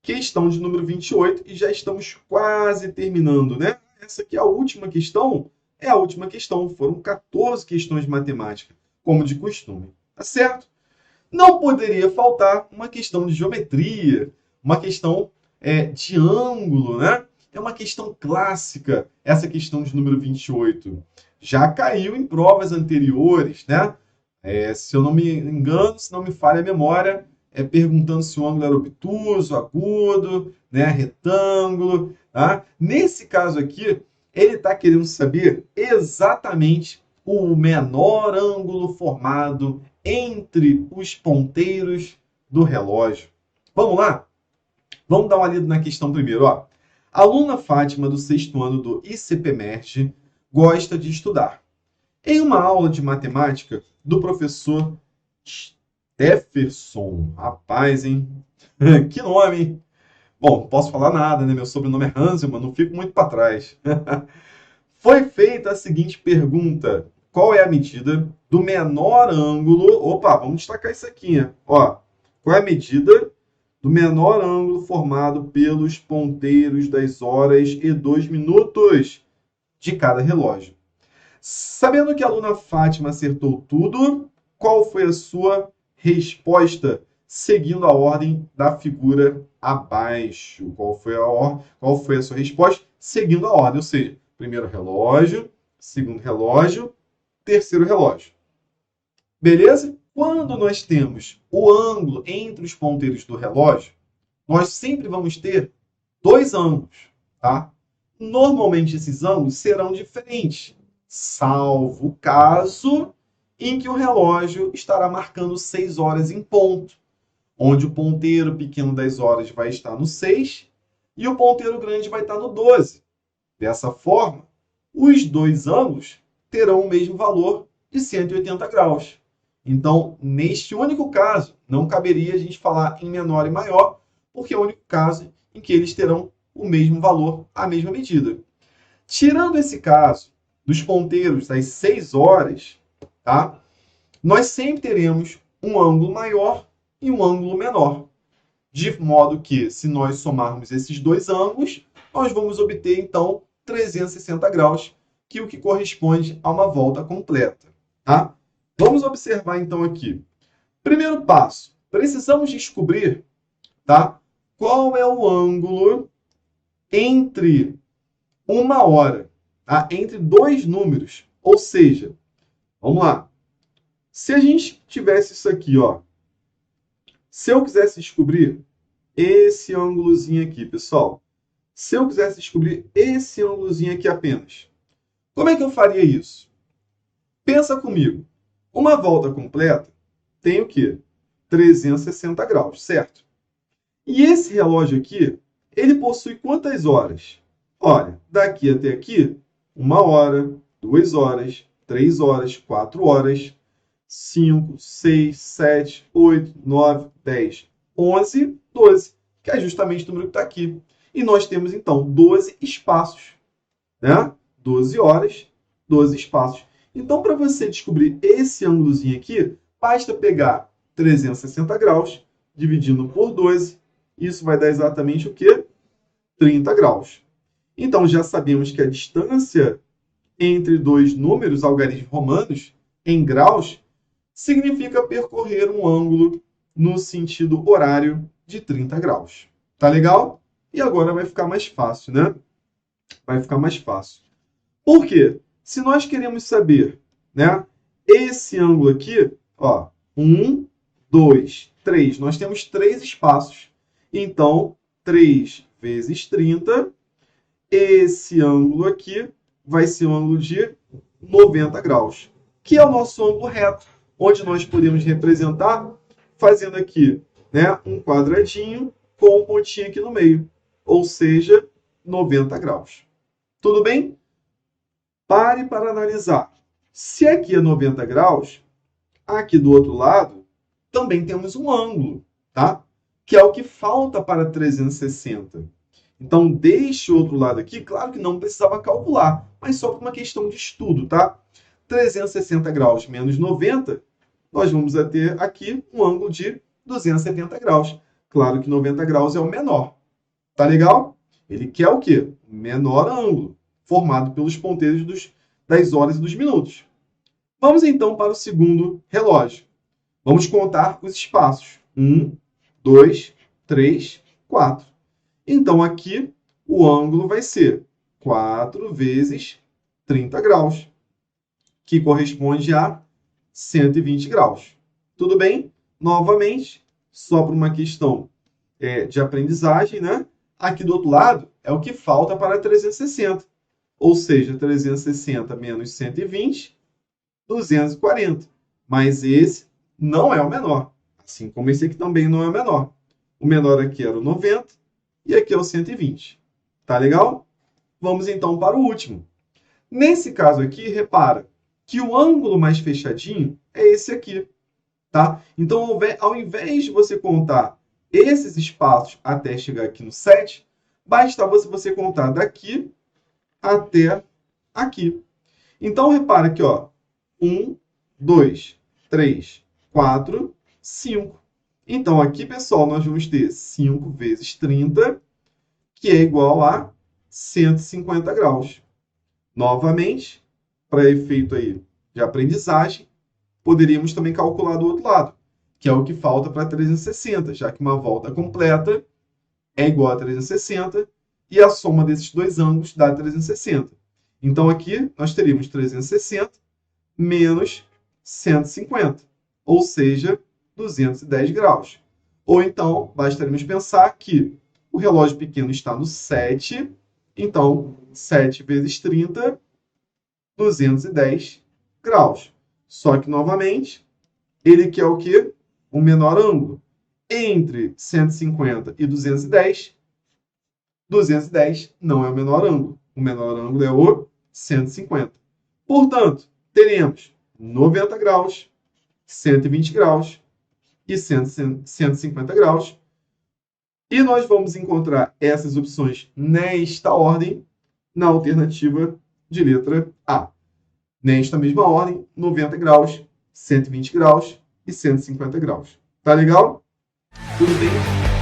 questão de número 28 e já estamos quase terminando, né? Essa aqui é a última questão, foram 14 questões de matemática, como de costume, tá certo? Não poderia faltar uma questão de geometria, uma questão de ângulo, né? É uma questão clássica, essa questão de número 28. Já caiu em provas anteriores, né? Se eu não me engano, se não me falha a memória, perguntando se o ângulo era obtuso, agudo, né? Retângulo. Tá? Nesse caso aqui, ele está querendo saber exatamente o menor ângulo formado entre os ponteiros do relógio. Vamos lá? Vamos dar uma lida na questão primeiro. Ó. A aluna Fátima, do 6º ano do ICP-MERG, gosta de estudar. Em uma aula de matemática do professor Stefferson, rapaz, hein? Que nome, hein? Bom, não posso falar nada, né? Meu sobrenome é Hanselman, não fico muito para trás. Foi feita a seguinte pergunta. Qual é a medida do menor ângulo... Opa, vamos destacar isso aqui. Né? Ó, qual é a medida do menor ângulo formado pelos ponteiros das horas e 2 minutos de cada relógio? Sabendo que a aluna Fátima acertou tudo, qual foi a sua resposta? Seguindo a ordem da figura abaixo. Qual foi a sua resposta? Seguindo a ordem, ou seja, primeiro relógio, segundo relógio, terceiro relógio. Beleza? Quando nós temos o ângulo entre os ponteiros do relógio, nós sempre vamos ter dois ângulos, tá? Normalmente esses ângulos serão diferentes, salvo o caso em que o relógio estará marcando 6 horas em ponto, onde o ponteiro pequeno das horas vai estar no 6 e o ponteiro grande vai estar no 12. Dessa forma, os dois ângulos terão o mesmo valor de 180 graus. Então, neste único caso, não caberia a gente falar em menor e maior, porque é o único caso em que eles terão o mesmo valor, a mesma medida. Tirando esse caso dos ponteiros das 6 horas, tá? Nós sempre teremos um ângulo maior e um ângulo menor. De modo que, se nós somarmos esses dois ângulos, nós vamos obter, então, 360 graus, que é o que corresponde a uma volta completa. Tá? Vamos observar, então, aqui. Primeiro passo, precisamos descobrir, tá, qual é o ângulo entre uma hora, tá? Entre dois números. Ou seja, vamos lá. Se a gente tivesse isso aqui, ó. Se eu quisesse descobrir esse ângulozinho aqui, pessoal. Se eu quisesse descobrir esse ângulozinho aqui apenas, como é que eu faria isso? Pensa comigo. Uma volta completa tem o quê? 360 graus, certo? E esse relógio aqui, ele possui quantas horas? Olha, daqui até aqui, 1 hora, 2 horas, 3 horas, 4 horas, 5, 6, 7, 8, 9, 10, 11, 12, que é justamente o número que está aqui. E nós temos, então, 12 espaços, né? 12 horas, 12 espaços. Então, para você descobrir esse ângulozinho aqui, basta pegar 360 graus, dividindo por 12, isso vai dar exatamente o quê? 30 graus. Então, já sabemos que a distância entre dois números algarismos romanos, em graus, significa percorrer um ângulo no sentido horário de 30 graus. Tá legal? E agora vai ficar mais fácil, né? Vai ficar mais fácil. Por quê? Se nós queremos saber, né, esse ângulo aqui, ó, 1, 2, 3, nós temos 3 espaços. Então, 3 vezes 30, esse ângulo aqui vai ser um ângulo de 90 graus, que é o nosso ângulo reto, onde nós podemos representar fazendo aqui, né, um quadradinho com um pontinho aqui no meio, ou seja, 90 graus. Tudo bem? Pare para analisar. Se aqui é 90 graus, aqui do outro lado também temos um ângulo, tá? Que é o que falta para 360. Então, deste outro lado aqui, claro que não precisava calcular, mas só por uma questão de estudo, tá? 360 graus menos 90, nós vamos ter aqui um ângulo de 270 graus. Claro que 90 graus é o menor. Tá legal? Ele quer o quê? O menor ângulo, formado pelos ponteiros das horas e dos minutos. Vamos então para o segundo relógio. Vamos contar os espaços. 1, 2, 3, 4. Então, aqui, o ângulo vai ser 4 vezes 30 graus, que corresponde a 120 graus. Tudo bem? Novamente, só para uma questão de aprendizagem, né? Aqui do outro lado é o que falta para 360. Ou seja, 360 menos 120, 240. Mas esse não é o menor. Assim como esse aqui também não é o menor. O menor aqui era o 90 e aqui é o 120. Tá legal? Vamos então para o último. Nesse caso aqui, repara que o ângulo mais fechadinho é esse aqui. Tá? Então, ao invés de você contar esses espaços até chegar aqui no 7, basta você contar daqui até aqui. Então, repara aqui, ó, 1, 2, 3, 4, 5. Então, aqui, pessoal, nós vamos ter 5 vezes 30, que é igual a 150 graus. Novamente, para efeito aí de aprendizagem, poderíamos também calcular do outro lado, que é o que falta para 360, já que uma volta completa é igual a 360 e a soma desses dois ângulos dá 360. Então, aqui nós teríamos 360 menos 150, ou seja, 210 graus. Ou então, bastaríamos pensar que o relógio pequeno está no 7, então 7 vezes 30, 210 graus. Só que, novamente, ele quer o quê? O menor ângulo. Entre 150 e 210, 210 não é o menor ângulo. O menor ângulo é o 150. Portanto, teremos 90 graus, 120 graus e 150 graus. E nós vamos encontrar essas opções nesta ordem, na alternativa de letra A. Nesta mesma ordem, 90 graus, 120 graus e 150 graus. Tá legal? Tudo bem?